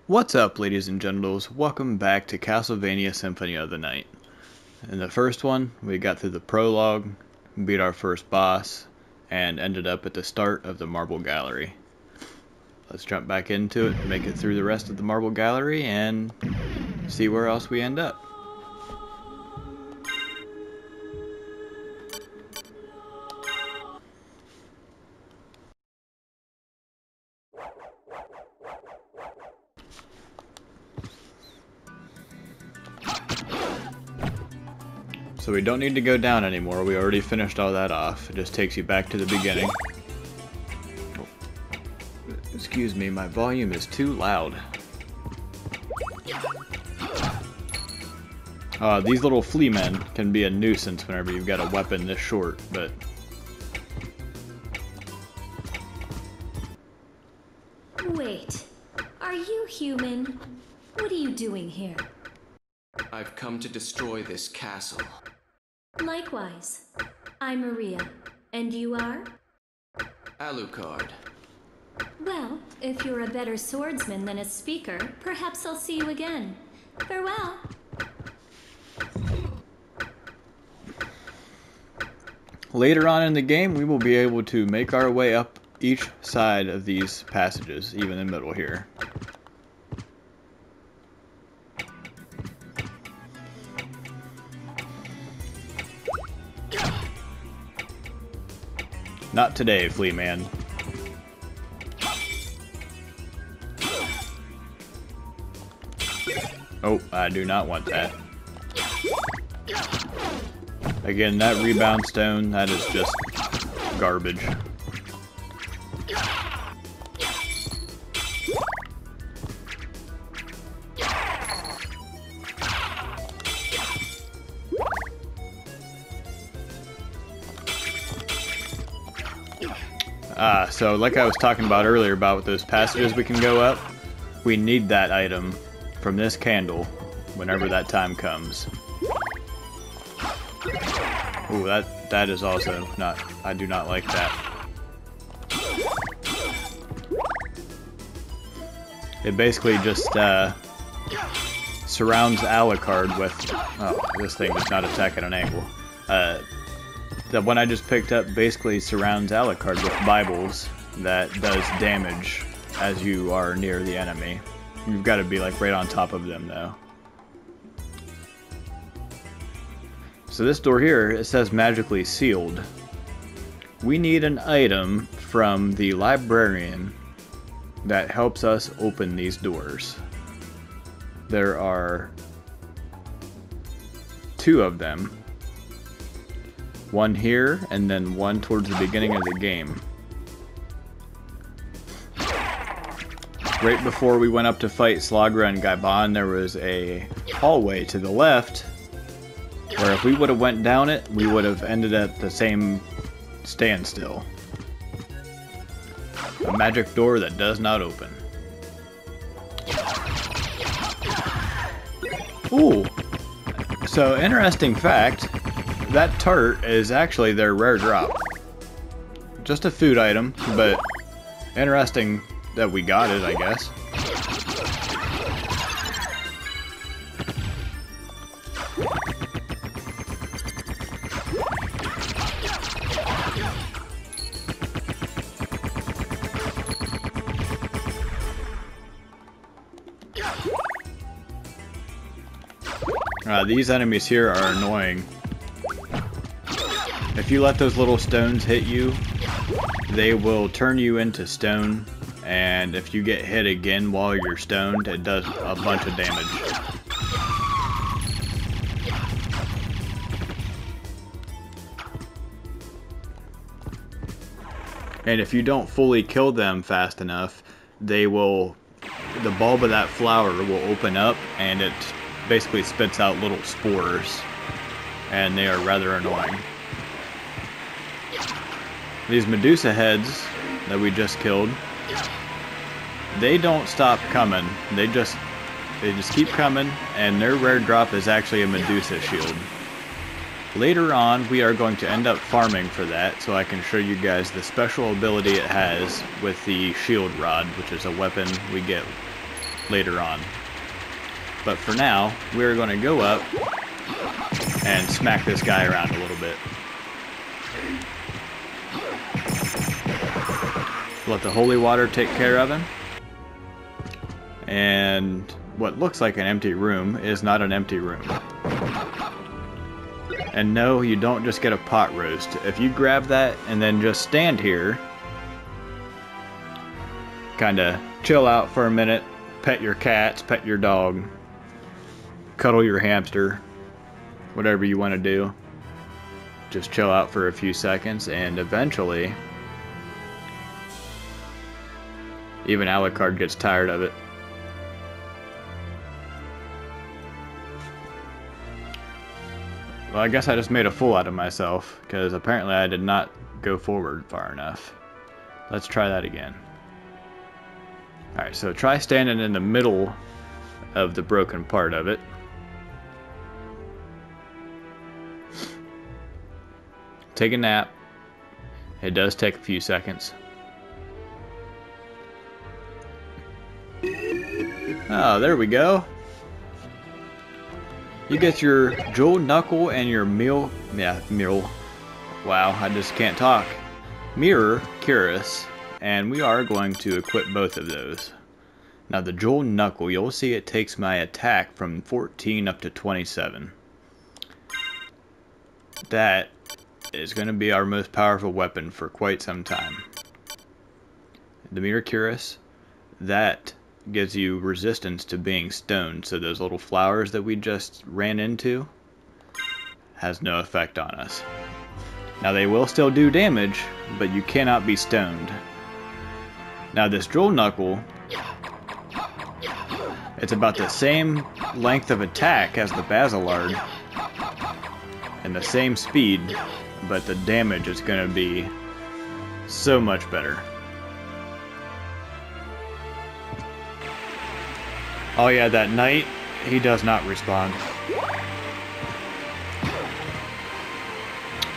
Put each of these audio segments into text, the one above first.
What's up, ladies and gentles? Welcome back to Castlevania Symphony of the Night. In the first one, we got through the prologue, beat our first boss, and ended up at the start of the Marble Gallery. Let's jump back into it, make it through the rest of the Marble Gallery, and see where else we end up. So we don't need to go down anymore, we already finished all that off. It just takes you back to the beginning. Oh. Excuse me, my volume is too loud. These little flea men can be a nuisance whenever you've got a weapon this short, but... Wait, are you human? What are you doing here? I've come to destroy this castle. Likewise. I'm Maria. And you are? Alucard. Well, if you're a better swordsman than a speaker, perhaps I'll see you again. Farewell. Later on in the game, we will be able to make our way up each side of these passages, even in the middle here. Not today, Flea Man. Oh, I do not want that. Again, that rebound stone, that is just garbage. So like I was talking about earlier about those passages we can go up, we need that item from this candle whenever that time comes. Ooh, that is also not, I do not like that. It basically just surrounds Alucard with, oh, this thing is not attacking an angle. The one I just picked up basically surrounds Alucard with Bibles that does damage as you are near the enemy. You've got to be like right on top of them though. So this door here, it says magically sealed. We need an item from the librarian that helps us open these doors. There are 2 of them. One here, and then one towards the beginning of the game. Right before we went up to fight Slagra and Gaibon, there was a hallway to the left, where if we would have went down it, we would have ended at the same standstill. A magic door that does not open. Ooh! So, interesting fact. That tart is actually their rare drop. Just a food item, but interesting that we got it, I guess. These enemies here are annoying. If you let those little stones hit you, they will turn you into stone, and if you get hit again while you're stoned, it does a bunch of damage. And if you don't fully kill them fast enough, they will, the bulb of that flower will open up, and it basically spits out little spores, and they are rather annoying. These Medusa heads that we just killed, they don't stop coming. They just keep coming, and their rare drop is actually a Medusa shield. Later on, we are going to end up farming for that, so I can show you guys the special ability it has with the shield rod, which is a weapon we get later on. But for now, we're going to go up and smack this guy around a little bit. Let the holy water take care of him. And what looks like an empty room is not an empty room. And no, you don't just get a pot roast. If you grab that and then just stand here, kinda chill out for a minute, pet your cats, pet your dog, cuddle your hamster, whatever you want to do. Just chill out for a few seconds, and eventually even Alucard gets tired of it. Well, I guess I just made a fool out of myself, because apparently I did not go forward far enough. Let's try that again. Alright, so try standing in the middle of the broken part of it. Take a nap. It does take a few seconds. Oh, there we go. You get your jewel knuckle and your mirror. Wow, I just can't talk. Mirror Cuirass, and we are going to equip both of those. Now the jewel knuckle, you'll see it takes my attack from 14 up to 27. That is going to be our most powerful weapon for quite some time. The mirror Cuirass, that gives you resistance to being stoned, so those little flowers that we just ran into has no effect on us. Now they will still do damage, but you cannot be stoned. Now this jewel knuckle, it's about the same length of attack as the Basilard and the same speed, but the damage is going to be so much better. Oh yeah, that knight, he does not respond.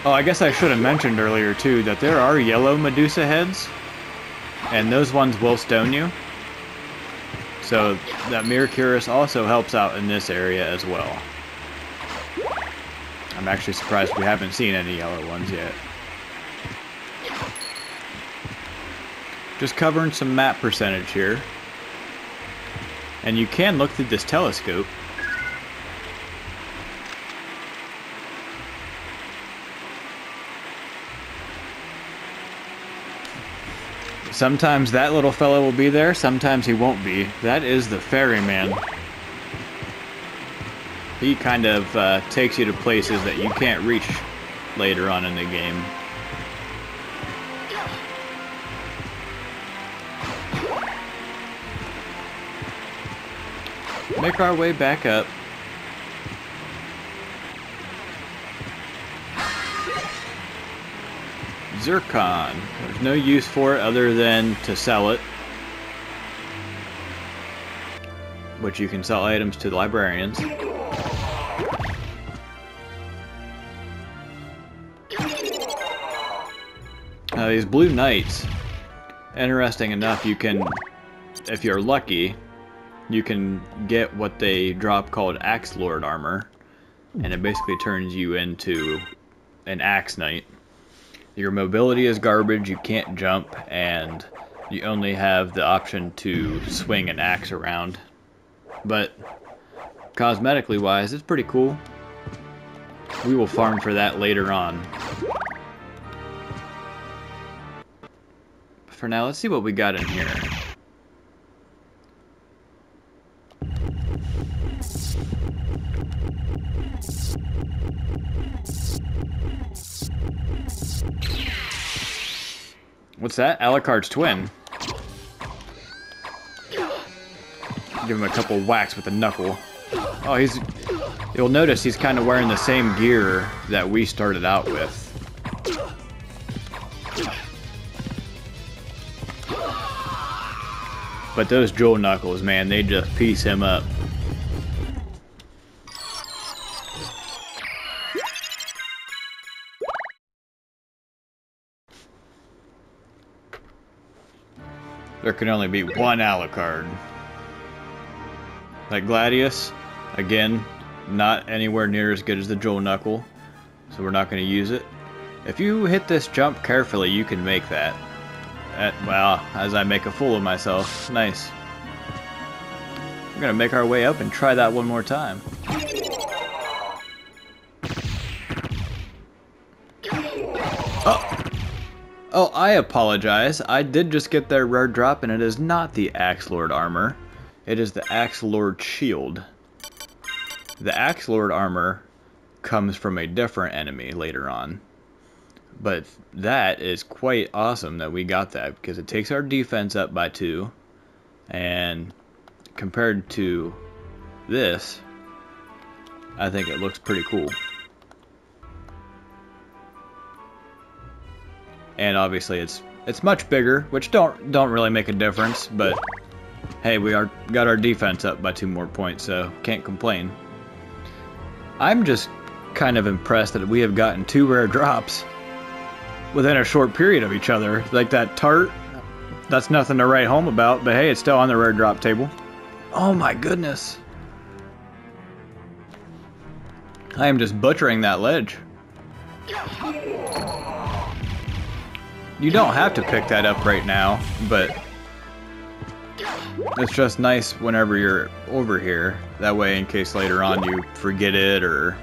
Oh, I guess I should have mentioned earlier too that there are yellow Medusa heads, and those ones will stone you. So that mirror Cuirass also helps out in this area as well. I'm actually surprised we haven't seen any yellow ones yet. Just covering some map percentage here. And you can look through this telescope. Sometimes that little fellow will be there, sometimes he won't be. That is the ferryman. He kind of takes you to places that you can't reach later on in the game. Make our way back up. Zircon. There's no use for it other than to sell it. Which you can sell items to the librarians. These blue knights, interesting enough, you can, if you're lucky, you can get what they drop called Axe Lord armor, and it basically turns you into an Axe Knight. Your mobility is garbage, you can't jump, and you only have the option to swing an axe around. But cosmetically wise, it's pretty cool. We will farm for that later on. For now, let's see what we got in here. What's that? Alucard's twin. Give him a couple whacks with a knuckle. Oh, you'll notice he's kind of wearing the same gear that we started out with. But those jewel knuckles, man, they just piece him up. There can only be one Alucard. Like Gladius, again, not anywhere near as good as the Jewel Knuckle, so we're not going to use it. If you hit this jump carefully, you can make that. Well, as I make a fool of myself. Nice. We're going to make our way up and try that one more time. Oh, I apologize. I did just get their rare drop, and it is not the Axe Lord armor. It is the Axe Lord shield. The Axe Lord armor comes from a different enemy later on. But that is quite awesome that we got that, because it takes our defense up by 2. And compared to this, I think it looks pretty cool. And obviously it's much bigger, which don't really make a difference, but hey, we got our defense up by 2 more points, so can't complain. I'm just kind of impressed that we have gotten 2 rare drops within a short period of each other. Like that tart, that's nothing to write home about, but hey, it's still on the rare drop table. Oh my goodness. I am just butchering that ledge. You don't have to pick that up right now, but it's just nice whenever you're over here. That way, in case later on you forget it or...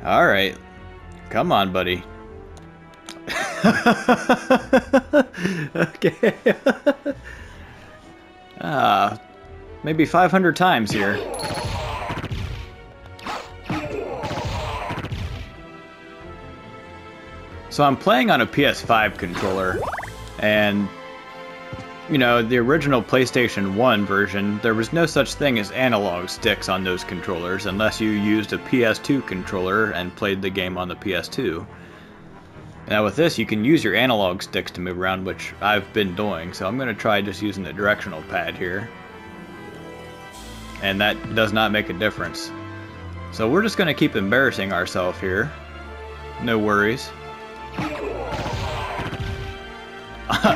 Alright. Come on, buddy. Okay. Maybe 500 times here. So I'm playing on a PS5 controller, and you know, the original PlayStation 1 version, there was no such thing as analog sticks on those controllers unless you used a PS2 controller and played the game on the PS2. Now with this, you can use your analog sticks to move around, which I've been doing, so I'm going to try just using the directional pad here. And that does not make a difference. So we're just going to keep embarrassing ourselves here. No worries.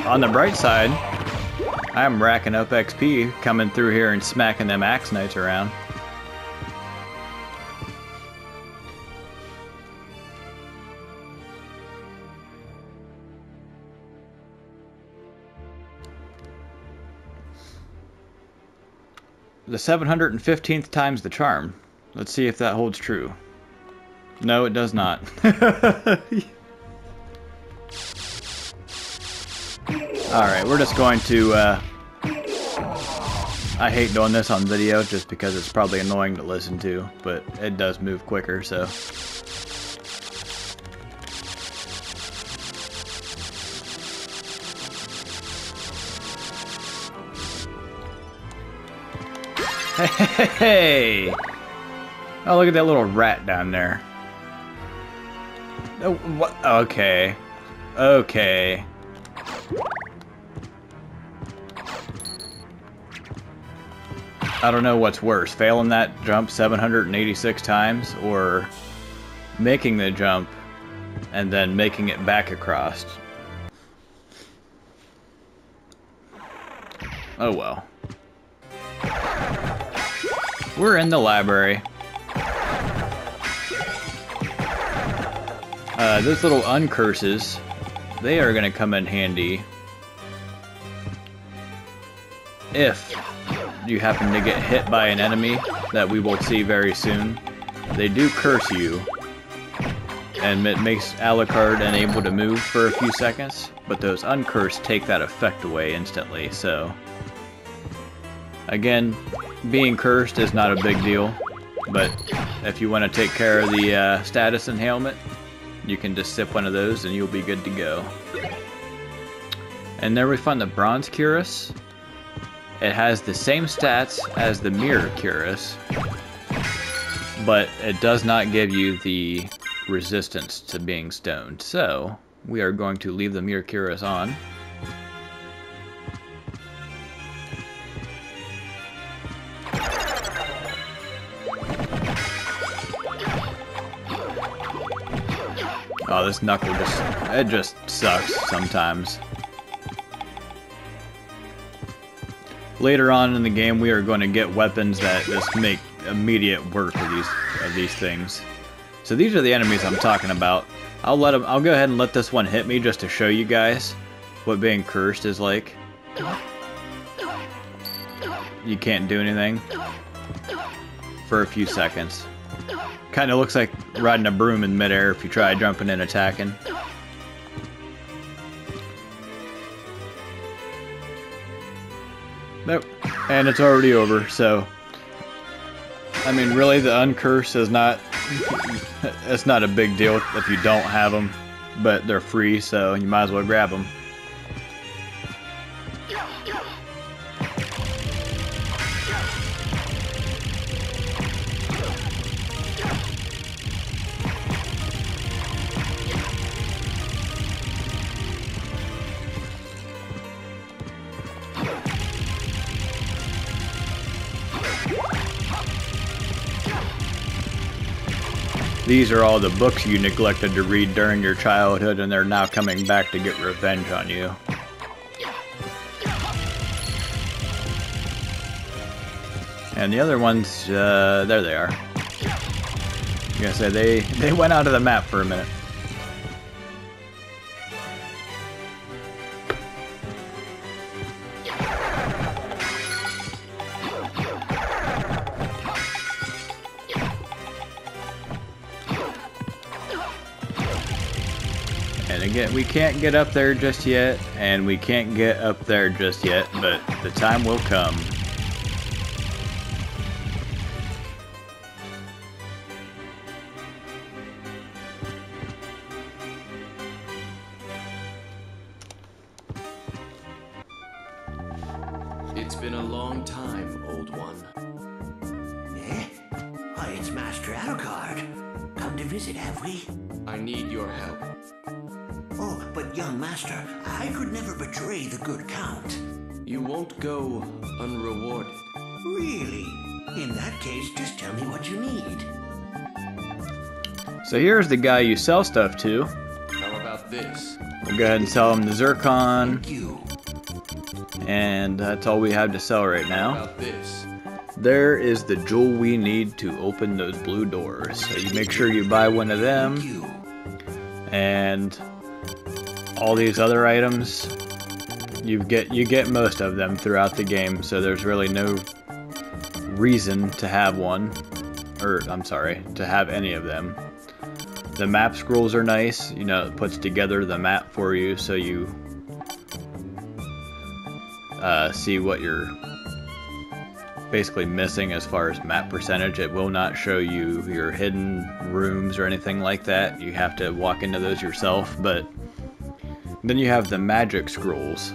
On the bright side, I'm racking up XP coming through here and smacking them Axe Knights around. The 715th time's the charm. Let's see if that holds true. No, it does not. Alright, we're just going to, I hate doing this on video just because it's probably annoying to listen to, but it does move quicker, so... Hey! Oh, look at that little rat down there. Oh, what? Okay. Okay. I don't know what's worse, failing that jump 786 times, or making the jump and then making it back across. Oh well. We're in the library. Those little uncurses, they are going to come in handy if you happen to get hit by an enemy that we will see very soon. They do curse you, and it makes Alucard unable to move for a few seconds, but those uncursed take that effect away instantly, so... Again, being cursed is not a big deal, but if you want to take care of the status inhalement, you can just sip one of those and you'll be good to go. And there we find the Bronze Cuirass. It has the same stats as the Mirror Cuirass, but it does not give you the resistance to being stoned. So, we are going to leave the Mirror Cuirass on. Oh, this knuckle just sucks sometimes. Later on in the game, we are going to get weapons that just make immediate work of these things. So these are the enemies I'm talking about. I'll go ahead and let this one hit me just to show you guys what being cursed is like. You can't do anything for a few seconds. Kind of looks like riding a broom in midair if you try jumping and attacking. Nope. And it's already over, so I mean, really, the uncurse is not it's not a big deal if you don't have them, but they're free, so you might as well grab them. These are all the books you neglected to read during your childhood, and they're now coming back to get revenge on you. And the other ones, there they are. I'm gonna say they went out of the map for a minute. And again, we can't get up there just yet, and we can't get up there just yet, but the time will come. It's been a long time, old one. Eh? Why, it's Master Alucard. Come to visit, have we? I need your help. Oh, but young master, I could never betray the good count. You won't go unrewarded. Really? In that case, just tell me what you need. So here's the guy you sell stuff to. How about this? We'll go ahead and sell him the Zircon, Thank you. and that's all we have to sell right How now. about this? There is the jewel we need to open those blue doors. So you make sure you buy one of Thank them, you. and all these other items, you get most of them throughout the game, so there's really no reason to have one, or I'm sorry, to have any of them. The map scrolls are nice, you know, it puts together the map for you, so you see what you're basically missing as far as map percentage. It will not show you your hidden rooms or anything like that. You have to walk into those yourself, but then you have the magic scrolls.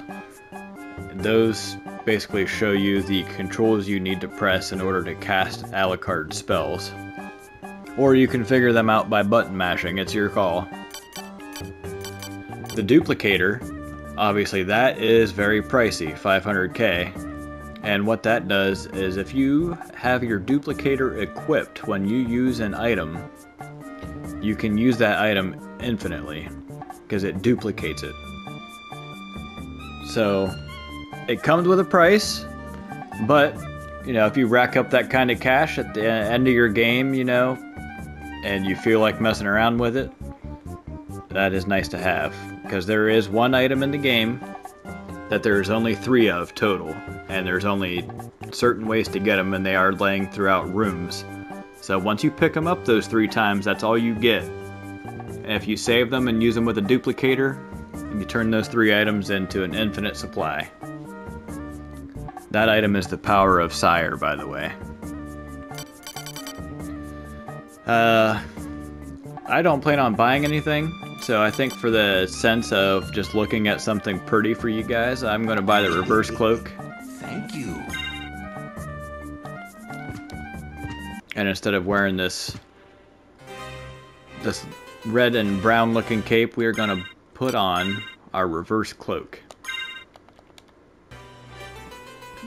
Those basically show you the controls you need to press in order to cast Alucard spells. Or you can figure them out by button mashing, it's your call. The duplicator, obviously that is very pricey, 500k. And what that does is if you have your duplicator equipped when you use an item, you can use that item infinitely, because it duplicates it. So it comes with a price, but you know, if you rack up that kind of cash at the end of your game, you know, and you feel like messing around with it, that is nice to have, because there is one item in the game that there's only 3 of total, and there's only certain ways to get them, and they are laying throughout rooms. So once you pick them up those 3 times, that's all you get. And if you save them and use them with a duplicator, you turn those 3 items into an infinite supply. That item is the power of Sire, by the way. I don't plan on buying anything, so I think for the sense of just looking at something pretty for you guys, I'm going to buy the reverse cloak. Thank you. And instead of wearing this red and brown looking cape, we are going to put on our reverse cloak.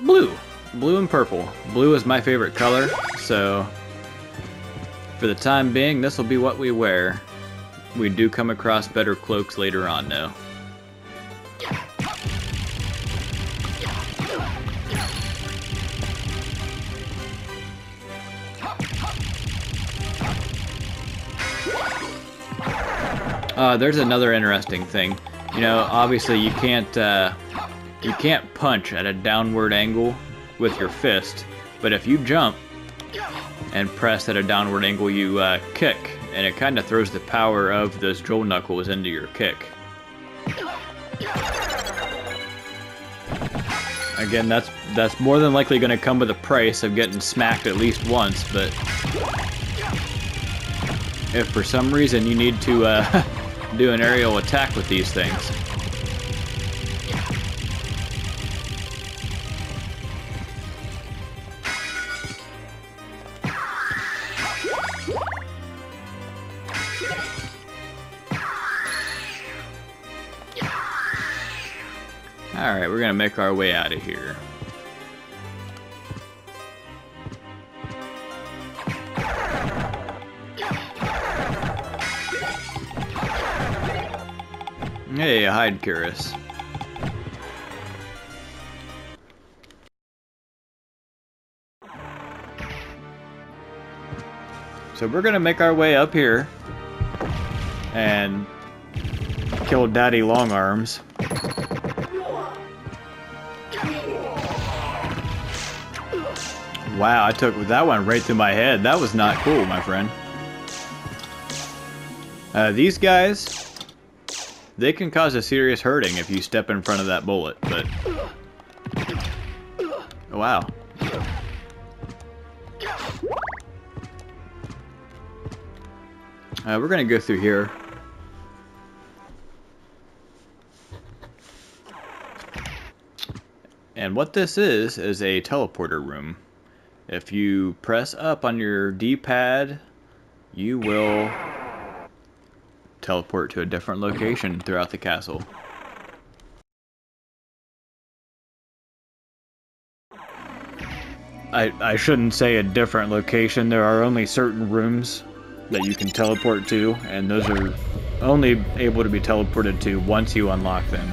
Blue and purple. Blue is my favorite color, so for the time being, this will be what we wear. We do come across better cloaks later on, though. There's another interesting thing. You know, obviously you can't punch at a downward angle with your fist, but if you jump and press at a downward angle, you kick, and it kind of throws the power of those jewel knuckles into your kick. Again, that's more than likely going to come with a price of getting smacked at least once, but if for some reason you need to do an aerial attack with these things. Alright, we're gonna make our way out of here. Hey, hide, Curious. So we're gonna make our way up here and kill Daddy Longarms. Wow, I took that one right through my head. That was not cool, my friend. These guys, they can cause a serious hurting if you step in front of that bullet, but... Oh, wow. We're gonna go through here. And what this is a teleporter room. If you press up on your D-pad, you will teleport to a different location throughout the castle. I shouldn't say a different location. There are only certain rooms that you can teleport to, and those are only able to be teleported to once you unlock them.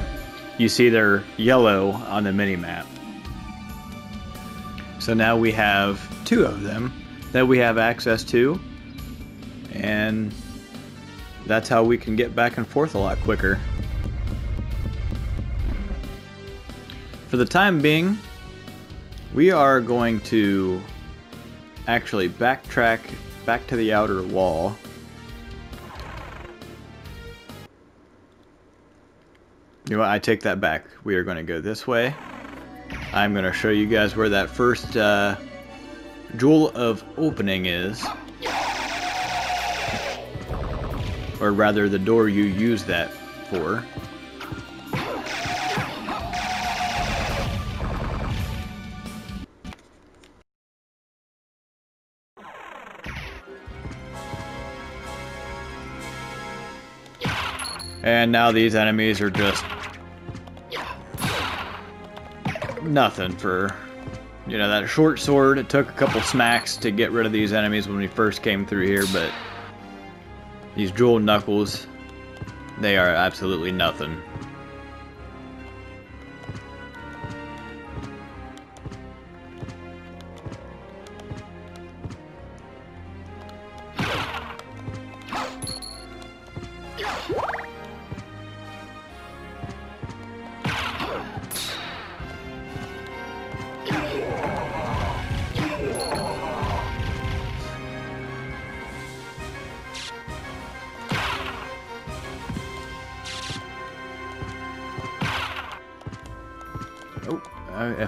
You see they're yellow on the mini-map. So now we have 2 of them that we have access to, and that's how we can get back and forth a lot quicker. For the time being, we are going to actually backtrack back to the outer wall. You know what, I take that back. We are going to go this way. I'm going to show you guys where that first jewel of opening is. Or rather, the door you use that for. And now these enemies are just nothing for, you know, that short sword. It took a couple smacks to get rid of these enemies when we first came through here, but these jewel knuckles, they are absolutely nothing.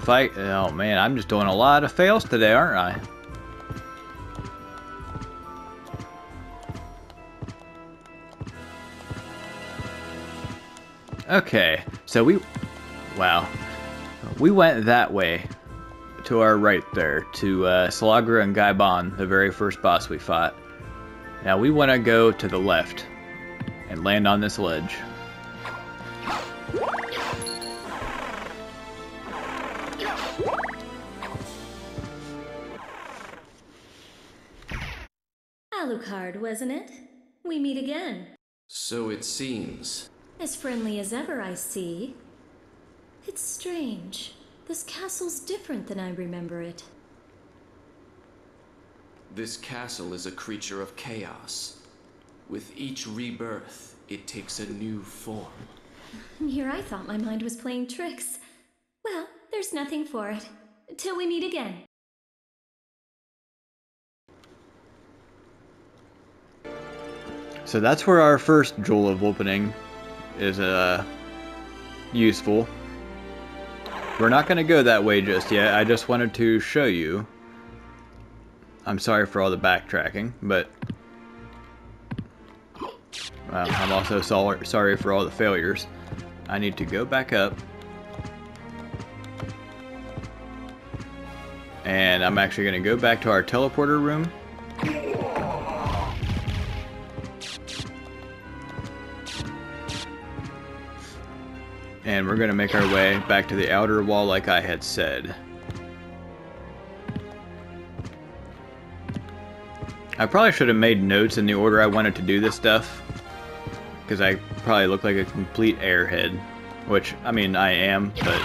Oh man, I'm just doing a lot of fails today, aren't I? Okay, so we went that way to our right there, to Slagra and Gaibon, the very first boss we fought. Now we want to go to the left and land on this ledge. Alucard, wasn't it? We meet again. So it seems. As friendly as ever, I see. It's strange. This castle's different than I remember it. This castle is a creature of chaos. With each rebirth, it takes a new form. And here I thought my mind was playing tricks. Well, there's nothing for it. Till we meet again. So that's where our first jewel of opening is useful. We're not going to go that way just yet. I just wanted to show you. I'm sorry for all the backtracking, but I'm also sorry for all the failures. I need to go back up. And I'm actually going to go back to our teleporter room. And we're going to make our way back to the outer wall like I had said. I probably should have made notes in the order I wanted to do this stuff, because I probably look like a complete airhead, which, I mean, I am, but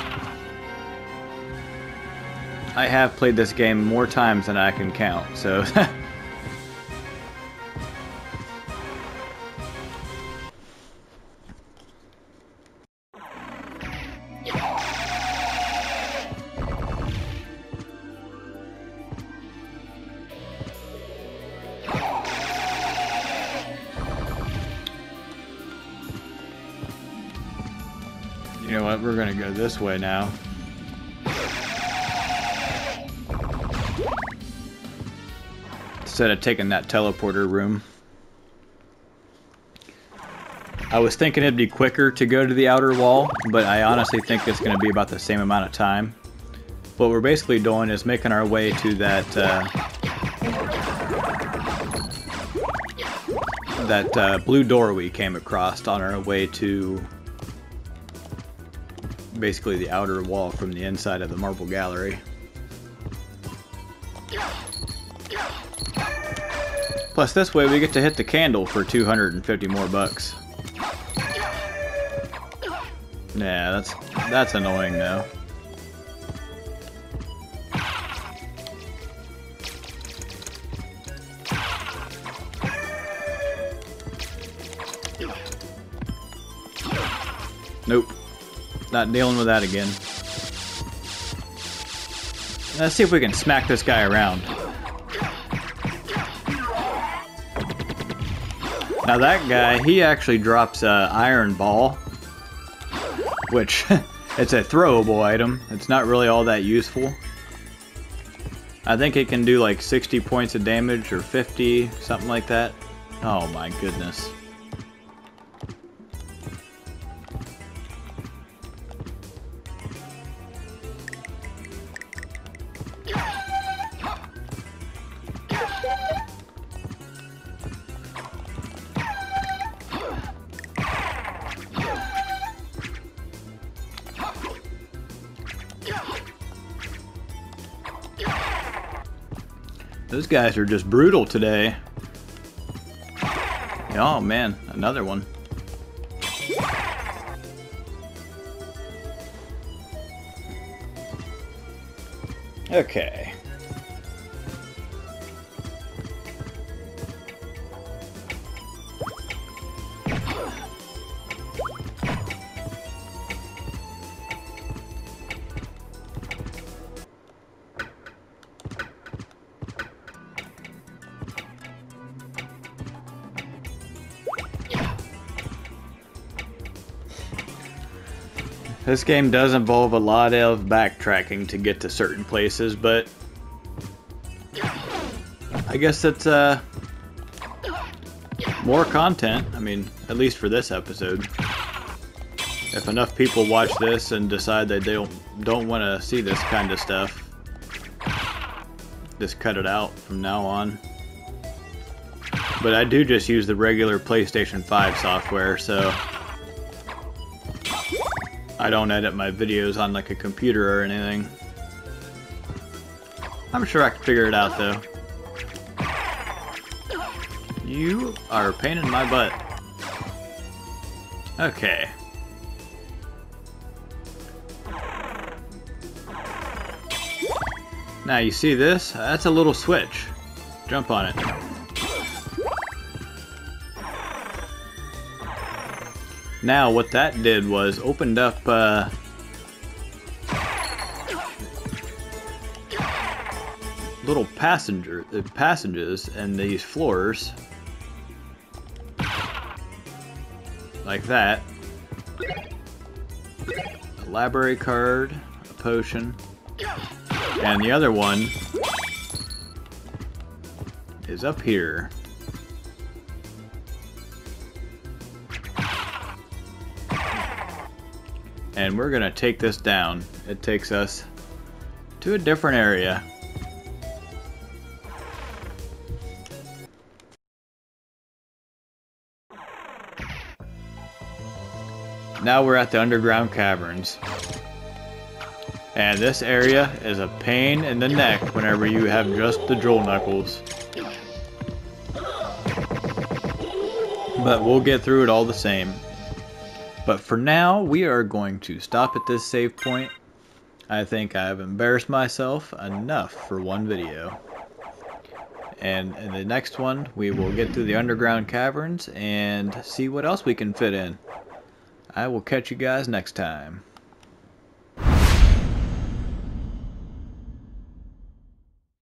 I have played this game more times than I can count, so you know what, we're gonna go this way now. Instead of taking that teleporter room. I was thinking it'd be quicker to go to the outer wall, but I honestly think it's gonna be about the same amount of time. What we're basically doing is making our way to that blue door we came across on our way to basically the outer wall from the inside of the marble gallery. Plus this way we get to hit the candle for 250 more bucks. Yeah, that's annoying though. Nope. Not dealing with that again. Let's see if we can smack this guy around. Now that guy, he actually drops an iron ball, which it's a throwable item. It's not really all that useful. I think it can do like 60 points of damage or 50, something like that. Oh my goodness. Those guys are just brutal today. Oh man, another one. Okay. This game does involve a lot of backtracking to get to certain places, but I guess it's more content. I mean, at least for this episode. If enough people watch this and decide that they don't want to see this kind of stuff, just cut it out from now on. But I do just use the regular PlayStation 5 software, so I don't edit my videos on like a computer or anything. I'm sure I can figure it out though. You are a pain in my butt. Okay. Now you see this? That's a little switch. Jump on it. Now what that did was opened up little passages in these floors. Like that. A library card, a potion, and the other one is up here. And we're gonna take this down. It takes us to a different area. Now we're at the underground caverns. And this area is a pain in the neck whenever you have just the Droll Knuckles. But we'll get through it all the same. But for now, we are going to stop at this save point. I think I have embarrassed myself enough for one video. And in the next one, we will get to the underground caverns and see what else we can fit in. I will catch you guys next time.